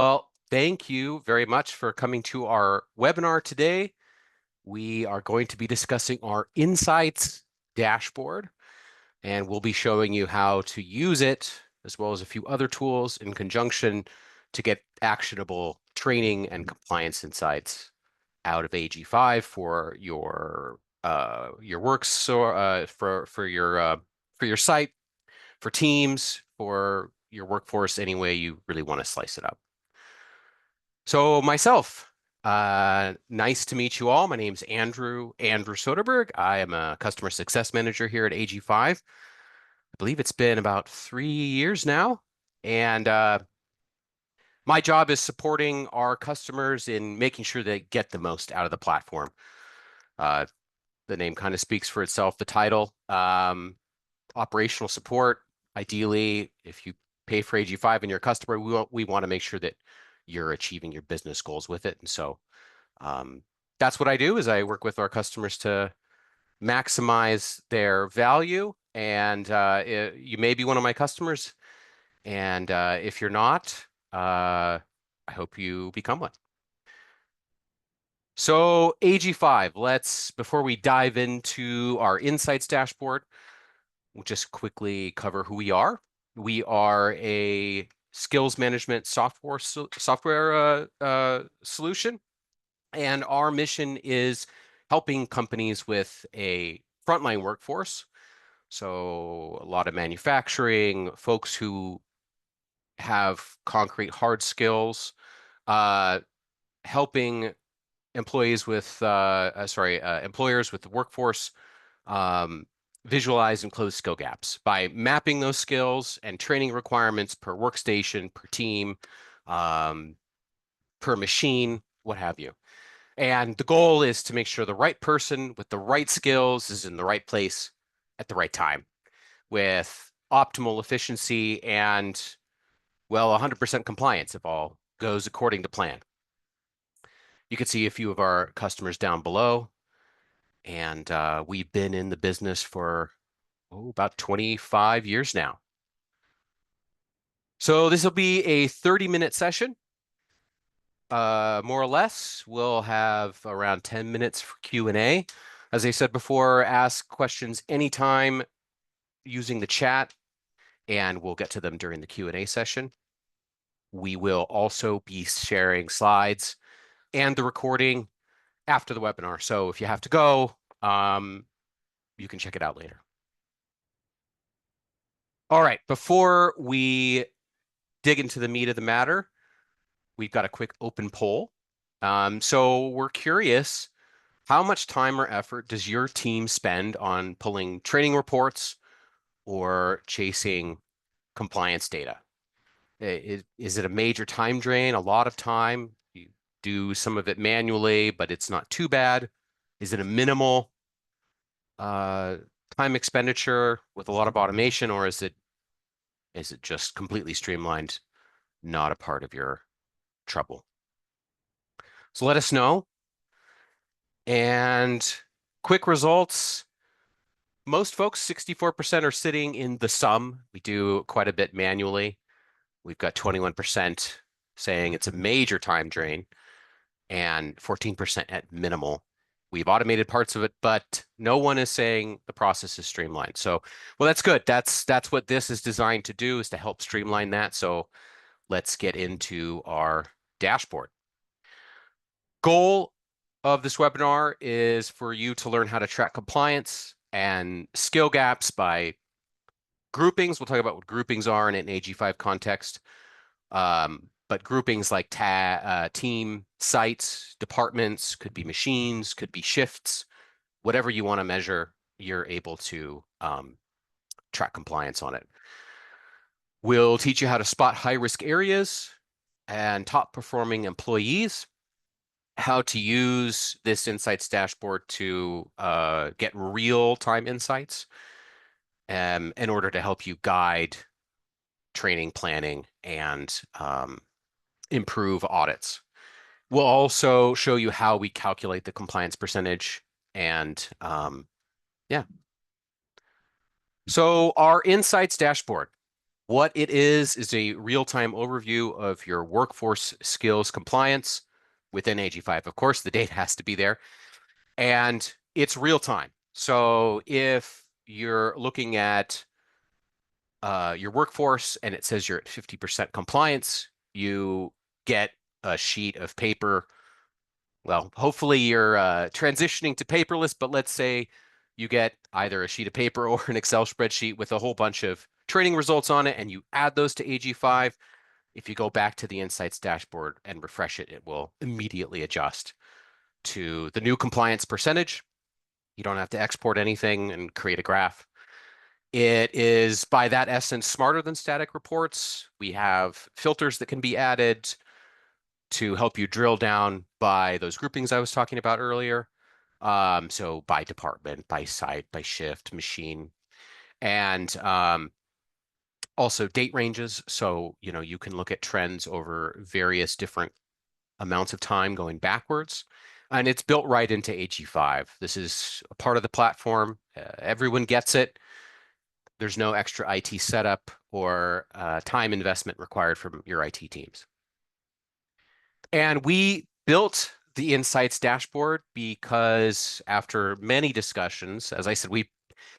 Well, thank you very much for coming to our webinar today. We are going to be discussing our Insights dashboard, and we'll be showing you how to use it, as well as a few other tools in conjunction to get actionable training and compliance insights out of AG5 for your works or for your site, for teams, for your workforce, any way you really want to slice it up. So myself, nice to meet you all. My name's Andrew Soderberg. I am a customer success manager here at AG5. I believe it's been about 3 years now. And my job is supporting our customers in making sure they get the most out of the platform. Uh, the name kind of speaks for itself, the title. Operational support. Ideally, if you pay for AG5 and you're a customer, we want to make sure that you're achieving your business goals with it. And so that's what I do is I work with our customers to maximize their value. And you may be one of my customers. And if you're not, I hope you become one. So AG5, before we dive into our insights dashboard, we'll just quickly cover who we are. We are a skills management software solution. And our mission is helping companies with a frontline workforce. So a lot of manufacturing, folks who have concrete hard skills, helping employees with, employers with the workforce visualize and close skill gaps by mapping those skills and training requirements per workstation, per team, per machine, what have you. And the goal is to make sure the right person with the right skills is in the right place at the right time with optimal efficiency and, well, 100% compliance if all goes according to plan. You can see a few of our customers down below. And we've been in the business for about 25 years now. So this will be a 30-minute session. More or less, we'll have around 10 minutes for Q&A. As I said before, ask questions anytime using the chat, and we'll get to them during the Q&A session. We will also be sharing slides and the recording after the webinar. So if you have to go, you can check it out later. All right, before we dig into the meat of the matter, we've got a quick open poll. So we're curious, how much time or effort does your team spend on pulling training reports or chasing compliance data? Is it a major time drain, a lot of time? You do some of it manually, but it's not too bad. Is it a minimal time expenditure with a lot of automation, or is it just completely streamlined, not a part of your trouble? So let us know. And quick results. Most folks, 64% are sitting in the sum. We do quite a bit manually. We've got 21% saying it's a major time drain and 14% at minimal. We've automated parts of it, but no one is saying the process is streamlined. So, well, that's good. That's what this is designed to do, is to help streamline that. So let's get into our dashboard. Goal of this webinar is for you to learn how to track compliance and skill gaps by groupings. We'll talk about what groupings are in an AG5 context. But groupings like team, sites, departments, could be machines, could be shifts, whatever you want to measure, you're able to track compliance on it. We'll teach you how to spot high-risk areas and top-performing employees, how to use this insights dashboard to get real-time insights in order to help you guide training, planning, and improve audits. We'll also show you how we calculate the compliance percentage and yeah. So our insights dashboard, What it is a real-time overview of your workforce skills compliance within AG5. Of course, the data has to be there, and it's real time. So if you're looking at your workforce and it says you're at 50% compliance, you get a sheet of paper. Well, hopefully you're transitioning to paperless, but let's say you get either a sheet of paper or an Excel spreadsheet with a whole bunch of training results on it, and you add those to AG5. If you go back to the Insights dashboard and refresh it, it will immediately adjust to the new compliance percentage. You don't have to export anything and create a graph. It is, by that essence, smarter than static reports. We have filters that can be added to help you drill down by those groupings I was talking about earlier. So by department, by site, by shift, machine, and also date ranges. So, you can look at trends over various different amounts of time going backwards. And it's built right into AG5. This is a part of the platform. Everyone gets it. There's no extra IT setup or time investment required from your IT teams. And we built the Insights dashboard because after many discussions, as I said, we've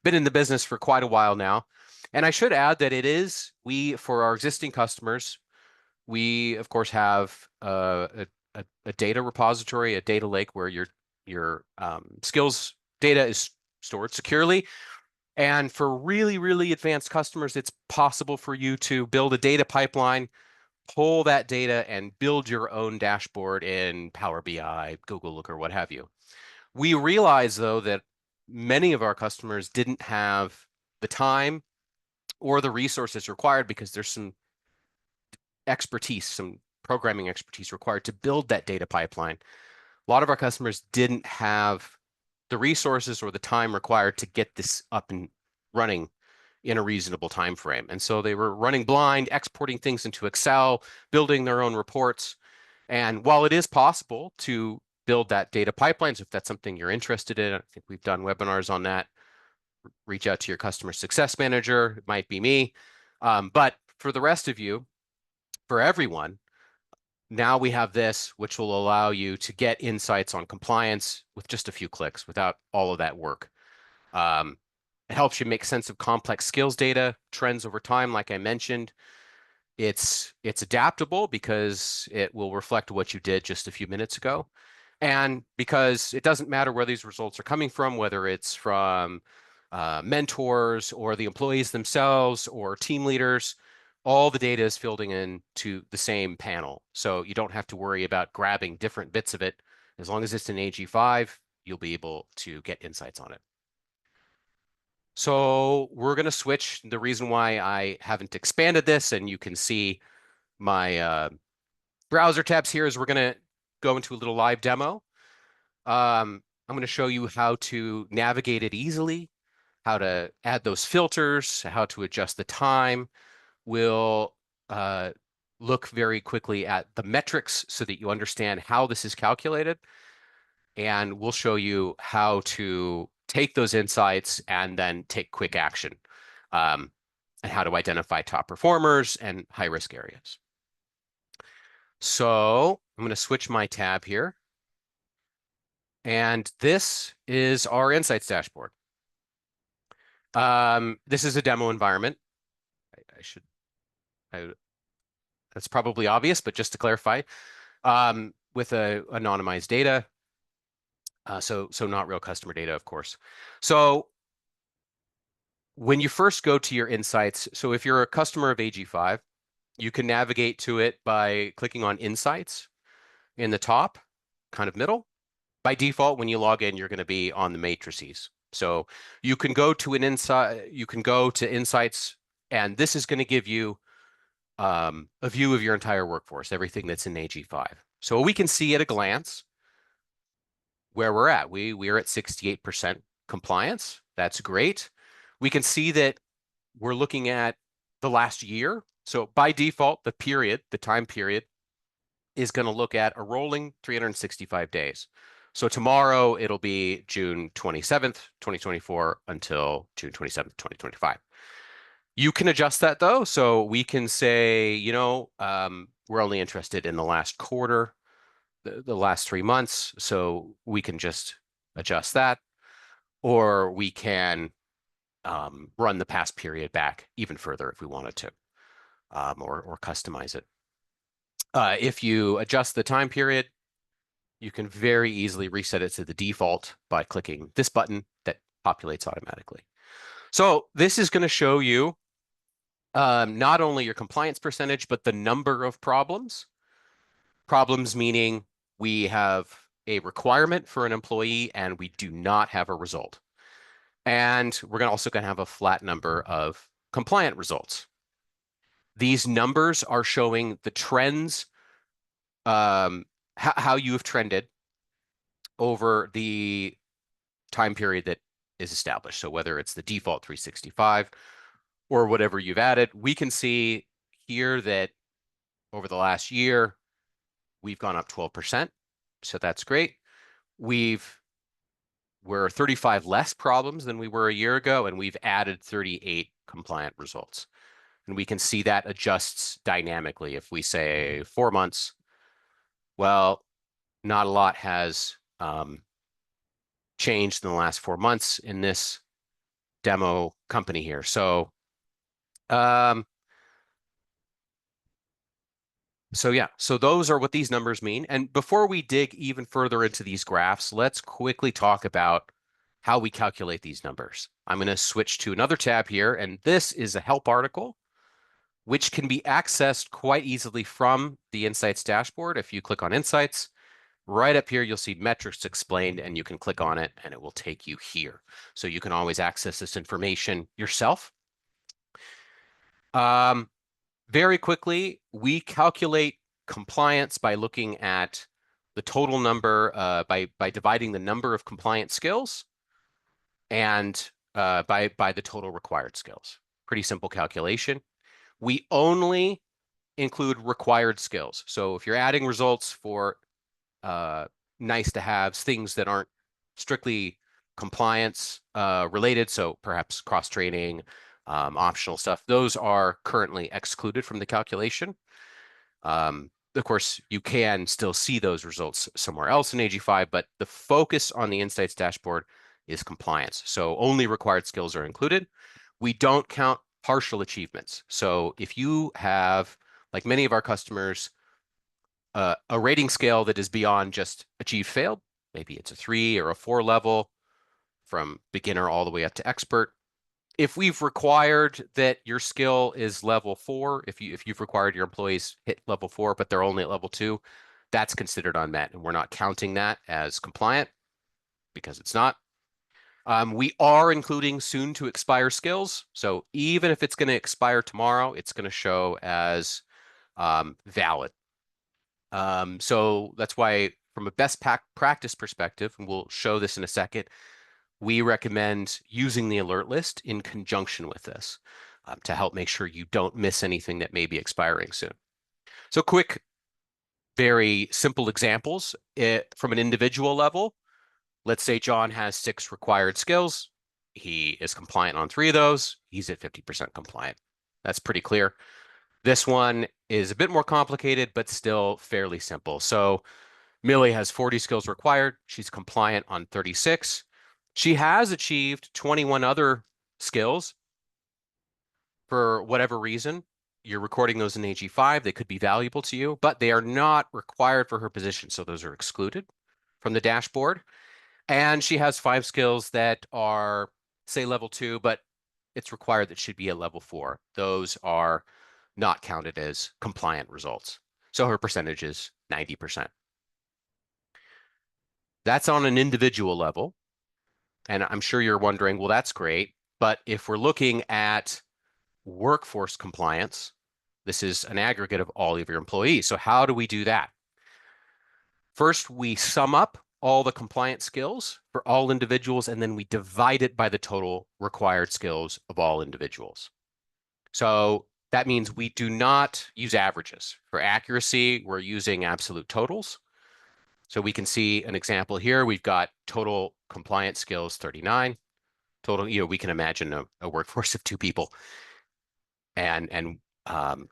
been in the business for quite a while now. And I should add that for our existing customers, we of course have a data repository, a data lake where your skills data is stored securely. And for really, really advanced customers, it's possible for you to build a data pipeline, pull that data, and build your own dashboard in Power BI, Google Look, or what have you. We realize, though, that many of our customers didn't have the time or the resources required because there's some expertise, some programming expertise required to build that data pipeline. A lot of our customers didn't have the resources or the time required to get this up and running in a reasonable time frame. And so they were running blind, exporting things into Excel, building their own reports. And while it is possible to build that data pipelines, if that's something you're interested in, I think we've done webinars on that. Reach out to your customer success manager. It might be me. But for the rest of you, for everyone, now we have this, which will allow you to get insights on compliance with just a few clicks without all of that work. It helps you make sense of complex skills data, trends over time, like I mentioned. It's adaptable because it will reflect what you did just a few minutes ago. And because it doesn't matter where these results are coming from, whether it's from mentors or the employees themselves or team leaders, all the data is fielding into the same panel. So you don't have to worry about grabbing different bits of it. As long as it's in AG5, you'll be able to get insights on it. So we're going to switch. The reason why I haven't expanded this, and you can see my browser tabs here, is we're going to go into a little live demo. I'm going to show you how to navigate it easily, how to add those filters, how to adjust the time. We'll look very quickly at the metrics so that you understand how this is calculated. And we'll show you how to take those insights and then take quick action, and how to identify top performers and high risk areas. So I'm going to switch my tab here. And this is our Insights dashboard. This is a demo environment. That's probably obvious, but just to clarify, with anonymized data. So not real customer data, of course. So when you first go to your insights, so if you're a customer of AG5, you can navigate to it by clicking on Insights in the top, kind of middle. By default, when you log in, you're going to be on the matrices. So you can go to Insights, and this is going to give you a view of your entire workforce, everything that's in AG5. So we can see at a glance where we're at. We're at 68% compliance. That's great. We can see that we're looking at the last year. So by default, the time period is going to look at a rolling 365 days. So tomorrow it'll be June 27th, 2024 until June 27th, 2025. You can adjust that though. So we can say, we're only interested in the last quarter, the last 3 months. So we can just adjust that, or we can run the past period back even further if we wanted to, or customize it. If you adjust the time period, you can very easily reset it to the default by clicking this button that populates automatically. So this is going to show you not only your compliance percentage, but the number of problems. Problems meaning we have a requirement for an employee and we do not have a result. And we're also going to have a flat number of compliant results. These numbers are showing the trends, how you have trended over the time period that is established. So whether it's the default 365 or whatever you've added, we can see here that over the last year, we've gone up 12%. So that's great. We're 35 less problems than we were a year ago, and we've added 38 compliant results. And we can see that adjusts dynamically. If we say 4 months, well, not a lot has changed in the last 4 months in this demo company here. So those are what these numbers mean. And before we dig even further into these graphs, let's quickly talk about how we calculate these numbers. I'm going to switch to another tab here, and this is a help article, which can be accessed quite easily from the Insights dashboard. If you click on Insights, right up here, you'll see metrics explained, and you can click on it, and it will take you here. So you can always access this information yourself. Very quickly, we calculate compliance by looking at the total number, by dividing the number of compliant skills and by the total required skills. Pretty simple calculation. We only include required skills. So if you're adding results for nice to haves, things that aren't strictly compliance related, so perhaps cross training, optional stuff, those are currently excluded from the calculation. Of course, you can still see those results somewhere else in AG5, but the focus on the Insights dashboard is compliance. So only required skills are included. We don't count partial achievements. So if you have, like many of our customers, a rating scale that is beyond just achieved failed, maybe it's a 3 or a 4 level from beginner all the way up to expert. If we've required that your skill is level 4, if you've required your employees hit level 4, but they're only at level 2, that's considered unmet, and we're not counting that as compliant because it's not. We are including soon to expire skills. So even if it's going to expire tomorrow, it's going to show as valid. So that's why from a best practice perspective, and we'll show this in a second, we recommend using the alert list in conjunction with this to help make sure you don't miss anything that may be expiring soon. So quick, very simple examples from an individual level. Let's say John has 6 required skills. He is compliant on 3 of those. He's at 50% compliant. That's pretty clear. This one is a bit more complicated, but still fairly simple. So Millie has 40 skills required. She's compliant on 36. She has achieved 21 other skills for whatever reason. You're recording those in AG5. They could be valuable to you, but they are not required for her position. So those are excluded from the dashboard. And she has 5 skills that are, say, level 2, but it's required that should be at level 4. Those are not counted as compliant results. So her percentage is 90%. That's on an individual level. And I'm sure you're wondering, well, that's great. But if we're looking at workforce compliance, this is an aggregate of all of your employees. So how do we do that? First, we sum up all the compliant skills for all individuals, and then we divide it by the total required skills of all individuals. So that means we do not use averages. For accuracy, we're using absolute totals. So we can see an example here. We've got total compliance skills 39. Total, we can imagine a workforce of 2 people. and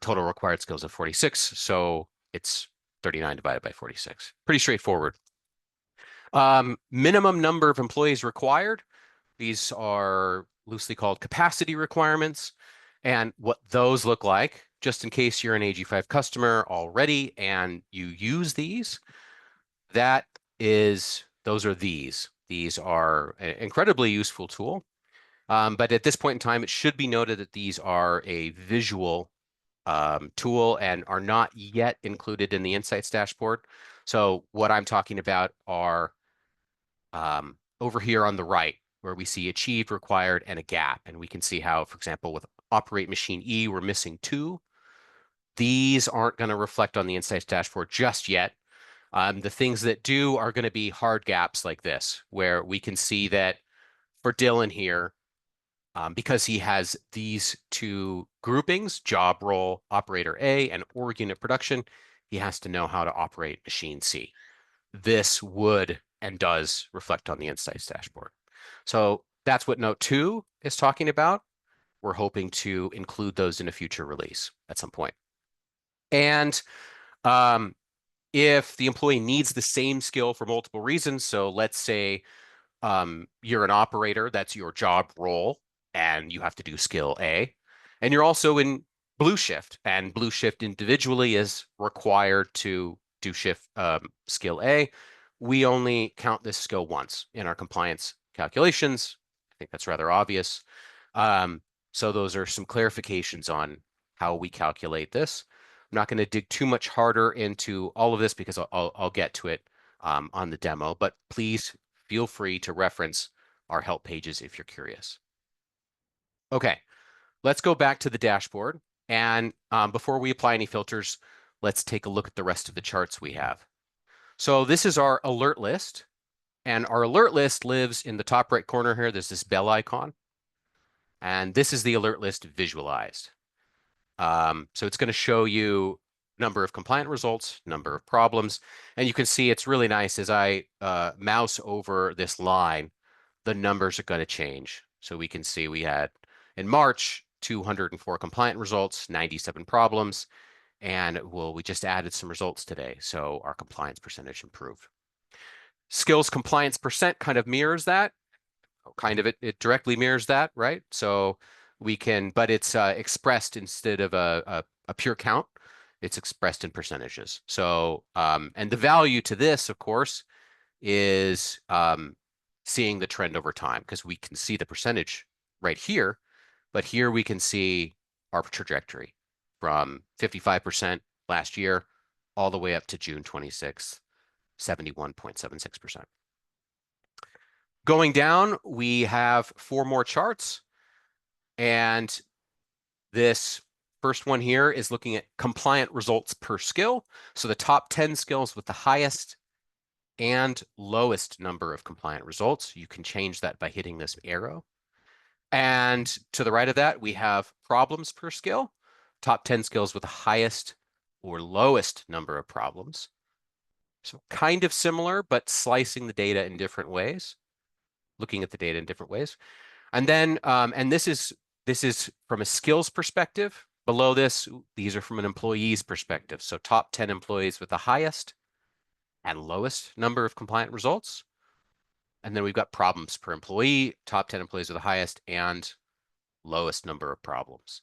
total required skills of 46. So it's 39 divided by 46. Pretty straightforward. Minimum number of employees required. These are loosely called capacity requirements. And what those look like, just in case you're an AG5 customer already and you use these, those are these. These are an incredibly useful tool. But at this point in time, it should be noted that these are a visual tool and are not yet included in the Insights dashboard. So what I'm talking about are over here on the right, where we see achieved, required, and a gap. And we can see how, for example, with operate machine E, we're missing 2. These aren't going to reflect on the Insights dashboard just yet. The things that do are going to be hard gaps like this, where we can see that for Dylan here, because he has these 2 groupings, job role, operator A, and org unit production, he has to know how to operate machine C. This would and does reflect on the Insights dashboard. So that's what Note 2 is talking about. We're hoping to include those in a future release at some point. And if the employee needs the same skill for multiple reasons, so let's say you're an operator, that's your job role, and you have to do skill A. And you're also in blue shift, and blue shift individually is required to do shift skill A. We only count this skill once in our compliance calculations. I think that's rather obvious. So those are some clarifications on how we calculate this. I'm not going to dig too much harder into all of this because I'll get to it on the demo, but please feel free to reference our help pages if you're curious. Okay, let's go back to the dashboard. And before we apply any filters, let's take a look at the rest of the charts we have. So this is our alert list. And our alert list lives in the top right corner here. There's this bell icon. And this is the alert list visualized. So it's going to show you number of compliant results, number of problems. And you can see it's really nice as I mouse over this line, the numbers are going to change. So we can see we had in March 204 compliant results, 97 problems, and we just added some results today. So our compliance percentage improved. Skills compliance percent kind of mirrors that. It directly mirrors that, right? So we can, but it's expressed instead of a pure count, it's expressed in percentages. So, and the value to this, of course, is seeing the trend over time, because we can see the percentage right here, but here we can see our trajectory from 55% last year all the way up to June 26th, 71.76%. Going down, we have 4 more charts. And this first one here is looking at compliant results per skill. So the top 10 skills with the highest and lowest number of compliant results. You can change that by hitting this arrow. And to the right of that, we have problems per skill, top 10 skills with the highest or lowest number of problems. So kind of similar, but slicing the data in different ways, looking at the data in different ways. And then, and this is from a skills perspective. Below this, these are from an employee's perspective. So top 10 employees with the highest and lowest number of compliant results. And then we've got problems per employee, top 10 employees with the highest and lowest number of problems.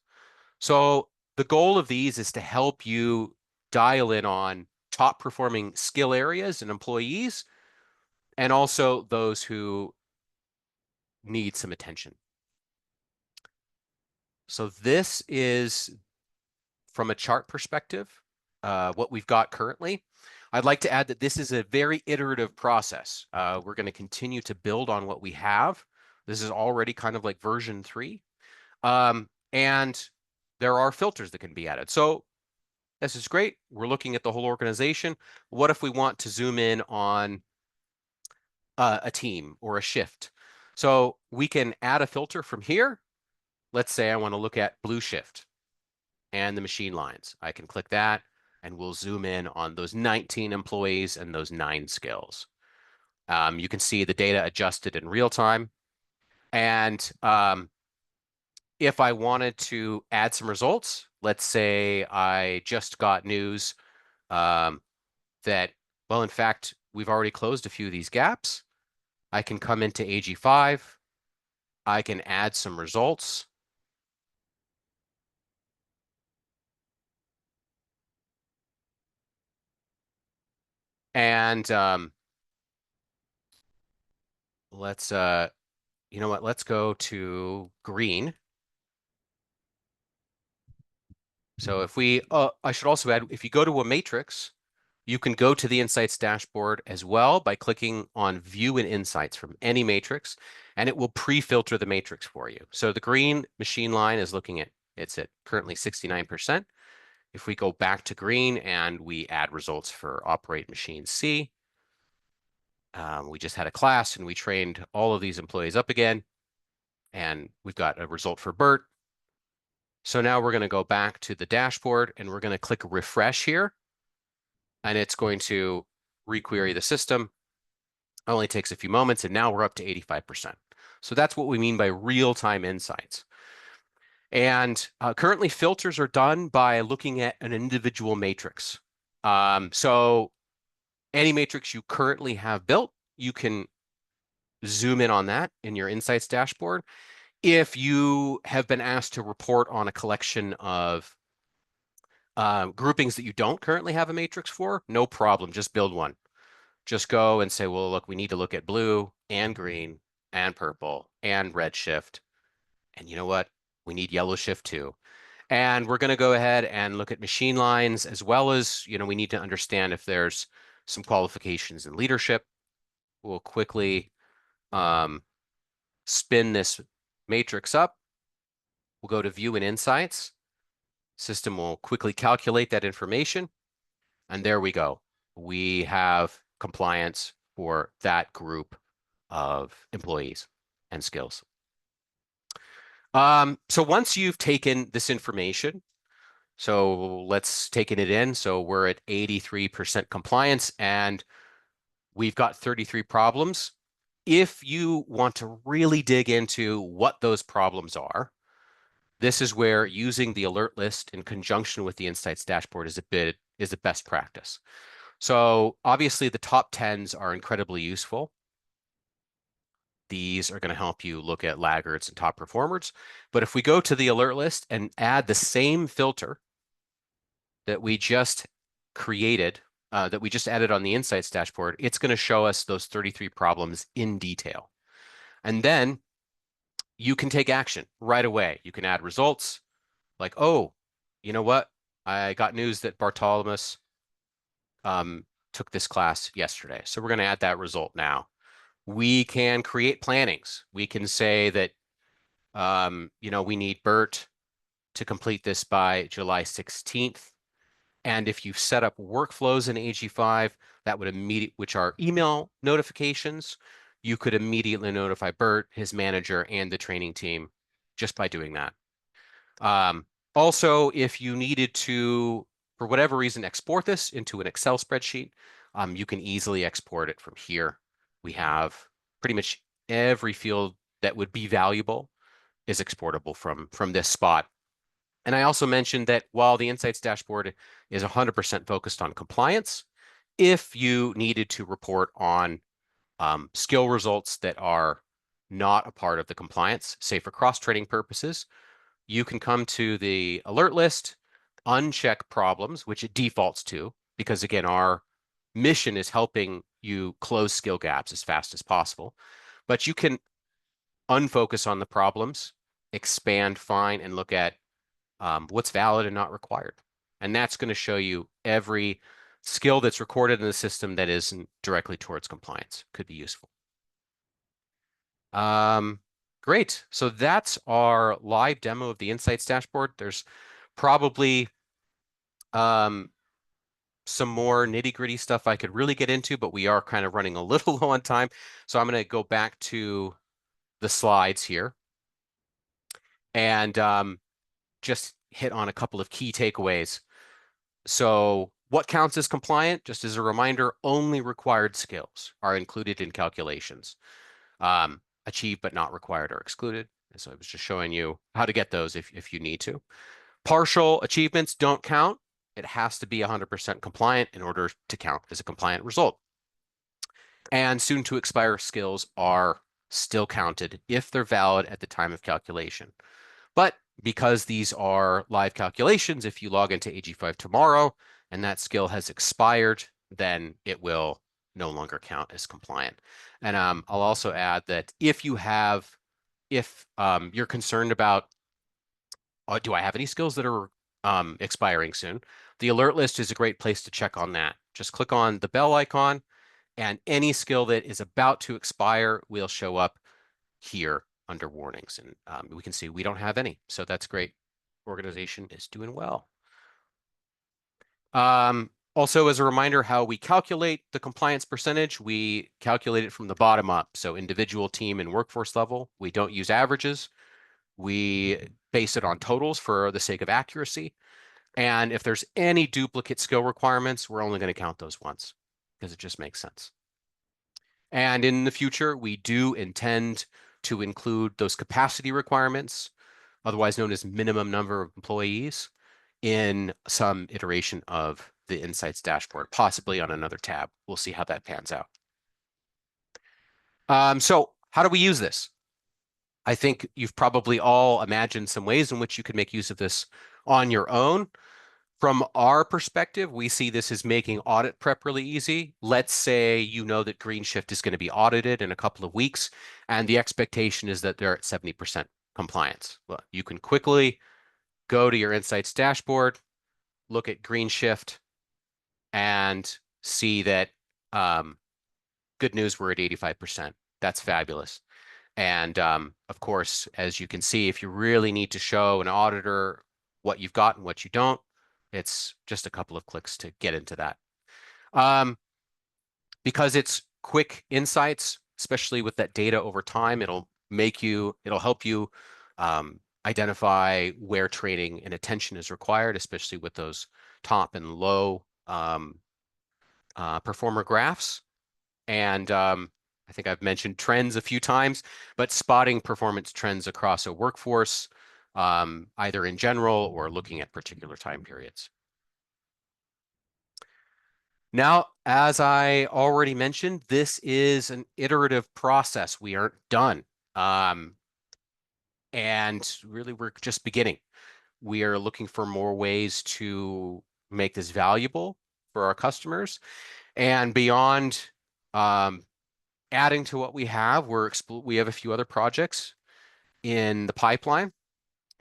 So the goal of these is to help you dial in on top performing skill areas and employees, and also those who need some attention. So this is, from a chart perspective, what we've got currently. I'd like to add that this is a very iterative process. We're going to continue to build on what we have. This is already kind of like version 3. And there are filters that can be added. So this is great. We're looking at the whole organization. What if we want to zoom in on a team or a shift? So we can add a filter from here. Let's say I want to look at blue shift and the machine lines. I can click that and we'll zoom in on those 19 employees and those 9 skills. You can see the data adjusted in real time. And If I wanted to add some results, let's say I just got news um, that, well, in fact, we've already closed a few of these gaps. I can come into AG5. I can add some results. And let's, you know what, let's go to green. So if we, I should also add, if you go to a matrix, you can go to the Insights dashboard as well by clicking on View and Insights from any matrix, and it will pre-filter the matrix for you. So the green machine line is looking at, it's at currently 69%. If we go back to green and we add results for Operate Machine C, we just had a class and we trained all of these employees up again, and we've got a result for Bert. So now we're going to go back to the dashboard and we're going to click refresh here, and it's going to requery the system. It only takes a few moments, and now we're up to 85%. So that's what we mean by real-time insights. And currently filters are done by looking at an individual matrix. So any matrix you currently have built, you can zoom in on that in your Insights dashboard. If you have been asked to report on a collection of groupings that you don't currently have a matrix for, no problem, just build one. Just go and say, well, look, we need to look at blue and green and purple and red shift. And you know what? We need yellow shift too. And we're going to go ahead and look at machine lines as well as, we need to understand if there's some qualifications in leadership. We'll quickly spin this matrix up. We'll go to View and Insights. System will quickly calculate that information. And there we go. We have compliance for that group of employees and skills. So once you've taken this information, so let's taken it in. So we're at 83% compliance and we've got 33 problems. If you want to really dig into what those problems are, this is where using the alert list in conjunction with the Insights dashboard is a best practice. So obviously the top 10s are incredibly useful. These are going to help you look at laggards and top performers. But if we go to the alert list and add the same filter that we just created, that we just added on the Insights dashboard, it's going to show us those 33 problems in detail. And then you can take action right away. You can add results like, oh, you know what? I got news that Bartolomus took this class yesterday. So we're going to add that result now. We can create plannings. We can say that, we need Bert to complete this by July 16th. And if you've set up workflows in AG5, that would which are email notifications, you could immediately notify Bert, his manager, and the training team just by doing that. Also, if you needed to, for whatever reason, export this into an Excel spreadsheet, you can easily export it from here. We have pretty much every field that would be valuable is exportable from this spot. And I also mentioned that while the Insights dashboard is 100% focused on compliance, if you needed to report on skill results that are not a part of the compliance, say for cross-training purposes, you can come to the alert list, uncheck problems, which it defaults to, because again, our mission is helping you close skill gaps as fast as possible. But you can unfocus on the problems, expand fine, and look at what's valid and not required. And that's going to show you every skill that's recorded in the system that isn't directly towards compliance. Could be useful. Great. So that's our live demo of the Insights dashboard. There's probably some more nitty-gritty stuff I could really get into, but we are kind of running a little low on time. So I'm going to go back to the slides here and just hit on a couple of key takeaways. So what counts as compliant? Just as a reminder, only required skills are included in calculations. Achieved but not required are excluded. So I was just showing you how to get those if you need to. Partial achievements don't count. It has to be 100% compliant in order to count as a compliant result. And soon to expire skills are still counted if they're valid at the time of calculation. But because these are live calculations, if you log into AG5 tomorrow and that skill has expired, then it will no longer count as compliant. And I'll also add that if you're concerned about, do I have any skills that are expiring soon? The alert list is a great place to check on that. Just click on the bell icon, and any skill that is about to expire will show up here under warnings. And we can see we don't have any. So that's great. Organization is doing well. Also, as a reminder, how we calculate the compliance percentage, we calculate it from the bottom up. So individual, team, and workforce level. We don't use averages. We base it on totals for the sake of accuracy. And if there's any duplicate skill requirements, we're only going to count those once because it just makes sense. And in the future, we do intend to include those capacity requirements, otherwise known as minimum number of employees, in some iteration of the Insights dashboard, possibly on another tab. We'll see how that pans out. So how do we use this? I think you've probably all imagined some ways in which you could make use of this on your own. From our perspective, we see this as making audit prep really easy. Let's say you know that Green Shift is going to be audited in a couple of weeks, and the expectation is that they're at 70% compliance. Well, you can quickly go to your Insights dashboard, look at Green Shift, and see that good news, we're at 85%. That's fabulous. And of course, as you can see, if you really need to show an auditor what you've got and what you don't, it's just a couple of clicks to get into that. Because it's quick insights, especially with that data over time, it'll help you identify where training and attention is required, especially with those top and low performer graphs. And I think I've mentioned trends a few times, but spotting performance trends across a workforce, either in general or looking at particular time periods. Now, as I already mentioned, this is an iterative process. We aren't done. And really, we're just beginning. We are looking for more ways to make this valuable for our customers. And beyond adding to what we have, we have a few other projects in the pipeline.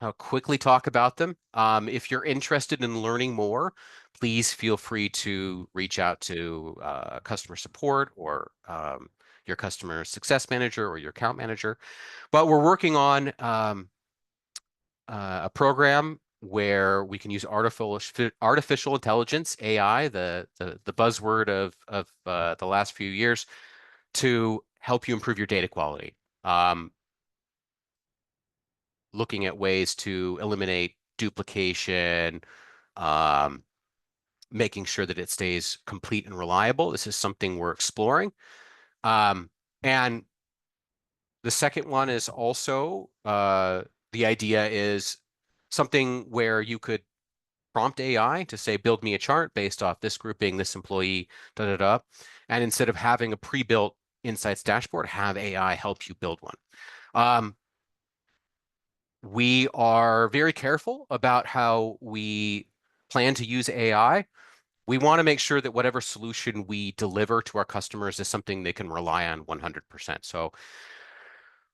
I'll quickly talk about them. If you're interested in learning more, please feel free to reach out to customer support or your customer success manager or your account manager. But we're working on a program where we can use artificial intelligence, AI, the buzzword of the last few years, to help you improve your data quality. Looking at ways to eliminate duplication, making sure that it stays complete and reliable. This is something we're exploring. And the second one is also the idea is something where you could prompt AI to say, build me a chart based off this grouping, this employee, da da da. And instead of having a pre-built Insights dashboard, have AI help you build one. We are very careful about how we plan to use AI. We want to make sure that whatever solution we deliver to our customers is something they can rely on 100%. So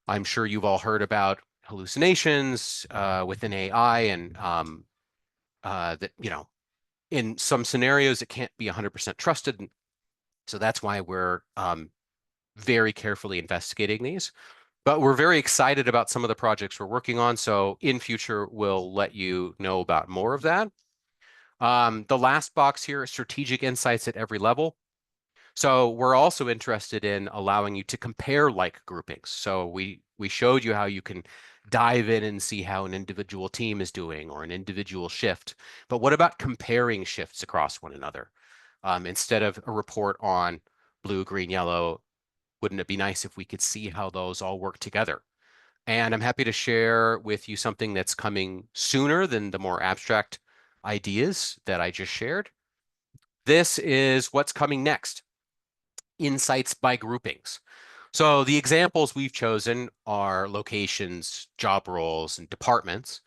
I'm sure you've all heard about hallucinations within AI and that, in some scenarios, it can't be 100% trusted. So that's why we're very carefully investigating these. But we're very excited about some of the projects we're working on. So in future, we'll let you know about more of that. The last box here is strategic insights at every level. So we're also interested in allowing you to compare like groupings. So we showed you how you can dive in and see how an individual team is doing or an individual shift. But what about comparing shifts across one another? Instead of a report on blue, green, yellow, wouldn't it be nice if we could see how those all work together? And I'm happy to share with you something that's coming sooner than the more abstract ideas that I just shared. This is what's coming next, insights by groupings. So the examples we've chosen are locations, job roles, and departments.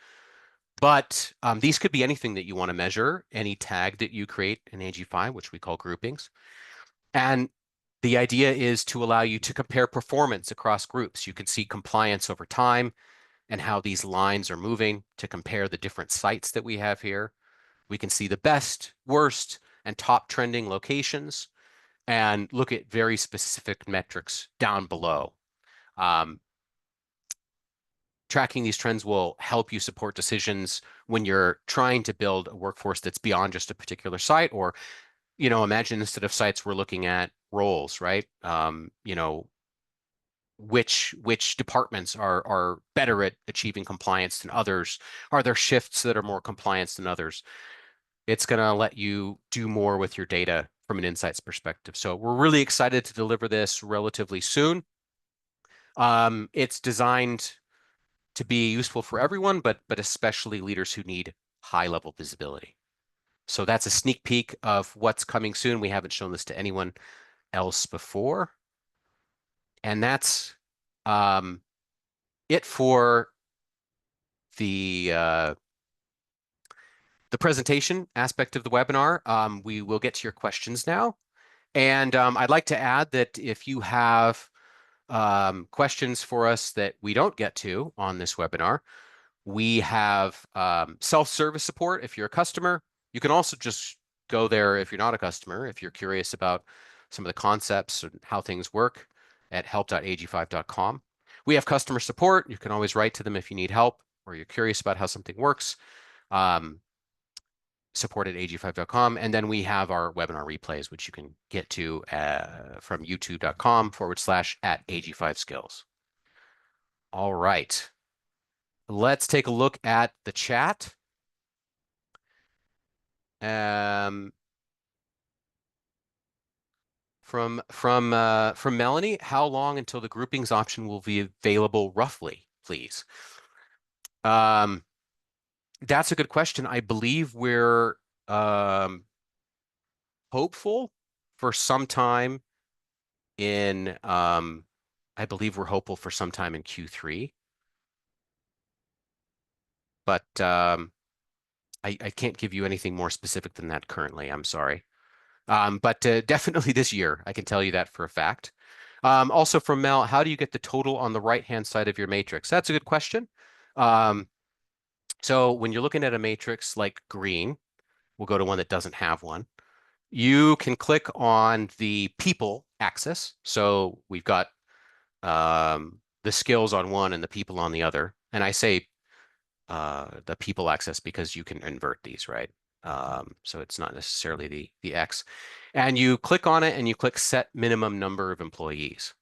But these could be anything that you want to measure, any tag that you create in AG5, which we call groupings. And the idea is to allow you to compare performance across groups. You can see compliance over time and how these lines are moving to compare the different sites that we have here. We can see the best, worst, and top trending locations and look at very specific metrics down below. Um, Tracking these trends will help you support decisions when you're trying to build a workforce that's beyond just a particular site, or, imagine instead of sites, we're looking at roles, right? Which departments are better at achieving compliance than others? Are there shifts that are more compliance than others? It's going to let you do more with your data from an insights perspective. So we're really excited to deliver this relatively soon. It's designed to be useful for everyone, but especially leaders who need high level visibility. So that's a sneak peek of what's coming soon. We haven't shown this to anyone else before. And that's it for the the presentation aspect of the webinar. We will get to your questions now. And I'd like to add that if you have questions for us that we don't get to on this webinar, we have self-service support if you're a customer. You can also just go there if you're not a customer, if you're curious about some of the concepts and how things work at help.ag5.com. We have customer support. You can always write to them if you need help or you're curious about how something works. Support at ag5.com. And then we have our webinar replays, which you can get to from youtube.com/@ag5skills. All right. Let's take a look at the chat. Um, from Melanie, how long until the groupings option will be available roughly, please? That's a good question. I believe we're hopeful for some time in I believe we're hopeful for some time in Q3. But I can't give you anything more specific than that currently. I'm sorry. But definitely this year, I can tell you that for a fact. Also from Mel, how do you get the total on the right-hand side of your matrix? That's a good question. So when you're looking at a matrix like green, we'll go to one that doesn't have one. You can click on the people axis. So we've got the skills on one and the people on the other. And I say the people axis because you can invert these, right? So it's not necessarily the X. And you click on it and you click set minimum number of employees.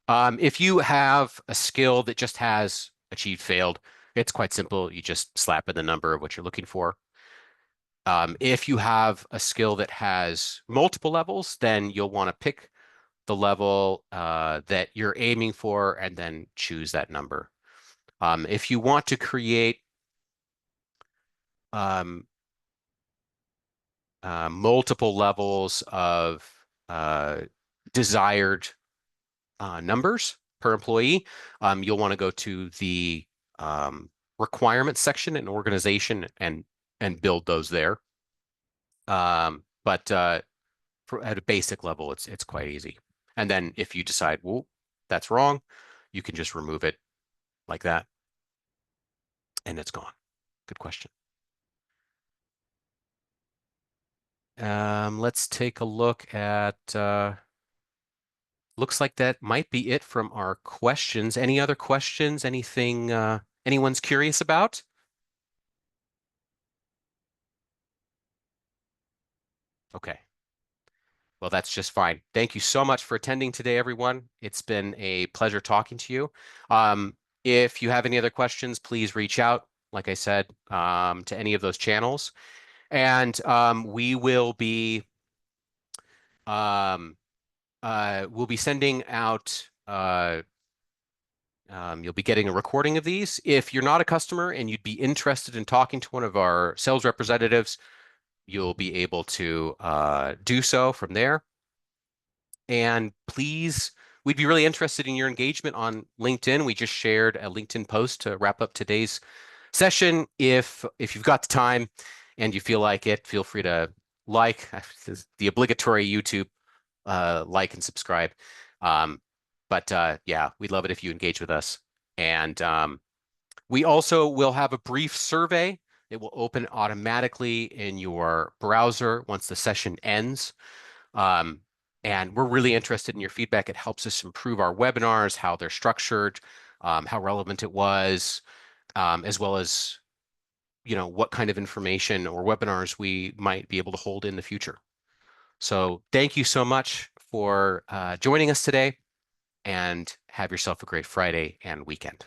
If you have a skill that just has achieved failed, it's quite simple. You just slap in the number of what you're looking for. If you have a skill that has multiple levels, then you'll want to pick the level that you're aiming for and then choose that number. If you want to create um, multiple levels of desired numbers per employee, you'll want to go to the requirements section in organization and build those there. But at a basic level, it's quite easy. And then if you decide, well, that's wrong, you can just remove it like that, and it's gone. Good question. Let's take a look at looks like that might be it from our questions. Any other questions? Anything anyone's curious about? Okay. Well, that's just fine. Thank you so much for attending today, everyone. It's been a pleasure talking to you. If you have any other questions, please reach out, like I said, to any of those channels. And we will be we'll be sending out You'll be getting a recording of these. If you're not a customer and you'd be interested in talking to one of our sales representatives, you'll be able to do so from there. And please, we'd be really interested in your engagement on LinkedIn. We just shared a LinkedIn post to wrap up today's session. If you've got the time and you feel like it, feel free to like the obligatory YouTube like and subscribe. Um, but yeah, we'd love it if you engage with us. And we also will have a brief survey. It will open automatically in your browser once the session ends. Um, and we're really interested in your feedback. It helps us improve our webinars, how they're structured, how relevant it was, as well as what kind of information or webinars we might be able to hold in the future. So thank you so much for joining us today, and have yourself a great Friday and weekend.